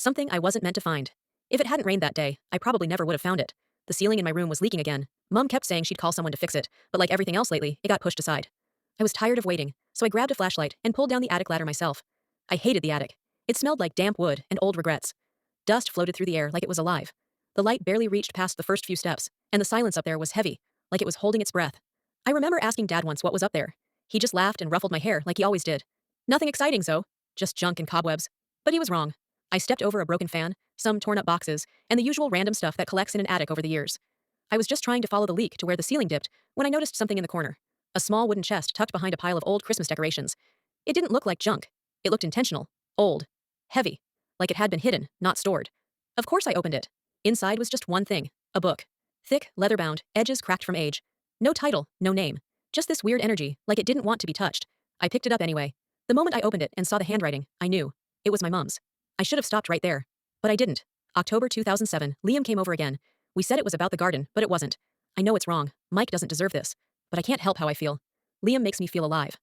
Something I wasn't meant to find. If it hadn't rained that day, I probably never would have found it. The ceiling in my room was leaking again. Mum kept saying she'd call someone to fix it, but like everything else lately, it got pushed aside. I was tired of waiting, so I grabbed a flashlight and pulled down the attic ladder myself. I hated the attic. It smelled like damp wood and old regrets. Dust floated through the air like it was alive. The light barely reached past the first few steps, and the silence up there was heavy, like it was holding its breath. I remember asking Dad once what was up there. He just laughed and ruffled my hair like he always did. Nothing exciting, so just junk and cobwebs. But he was wrong. I stepped over a broken fan, some torn up boxes, and the usual random stuff that collects in an attic over the years. I was just trying to follow the leak to where the ceiling dipped when I noticed something in the corner. A small wooden chest tucked behind a pile of old Christmas decorations. It didn't look like junk. It looked intentional, old, heavy, like it had been hidden, not stored. Of course I opened it. Inside was just one thing, a book. Thick, leather-bound, edges cracked from age. No title, no name. Just this weird energy, like it didn't want to be touched. I picked it up anyway. The moment I opened it and saw the handwriting, I knew. It was my mum's. I should have stopped right there. But I didn't. October 2007, Liam came over again. We said it was about the garden, but it wasn't. I know it's wrong. Mike doesn't deserve this. But I can't help how I feel. Liam makes me feel alive.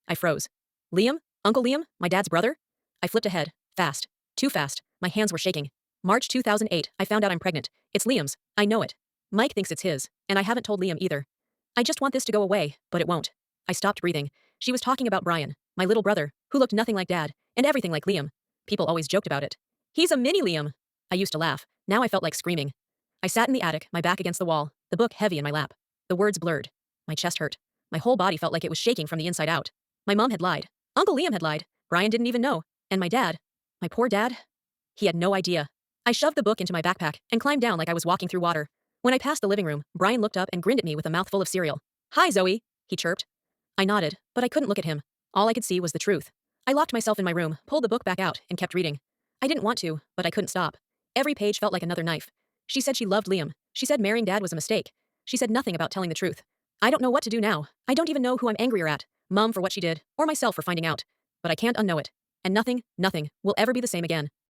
I froze. Liam? Uncle Liam? My dad's brother? I flipped ahead. Fast. Too fast. My hands were shaking. March 2008, I found out I'm pregnant. It's Liam's. I know it. Mike thinks it's his, and I haven't told Liam either. I just want this to go away, but it won't. I stopped breathing. She was talking about Brian, my little brother, who looked nothing like Dad, and everything like Liam. People always joked about it. He's a mini Liam. I used to laugh. Now I felt like screaming. I sat in the attic, my back against the wall, the book heavy in my lap. The words blurred. My chest hurt. My whole body felt like it was shaking from the inside out. My mom had lied. Uncle Liam had lied. Brian didn't even know. And my dad, my poor dad, he had no idea. I shoved the book into my backpack and climbed down like I was walking through water. When I passed the living room, Brian looked up and grinned at me with a mouthful of cereal. "Hi, Zoe," he chirped. I nodded, but I couldn't look at him. All I could see was the truth. I locked myself in my room, pulled the book back out, and kept reading. I didn't want to, but I couldn't stop. Every page felt like another knife. She said she loved Liam. She said marrying Dad was a mistake. She said nothing about telling the truth. I don't know what to do now. I don't even know who I'm angrier at, Mom for what she did, or myself for finding out. But I can't unknow it. And nothing will ever be the same again.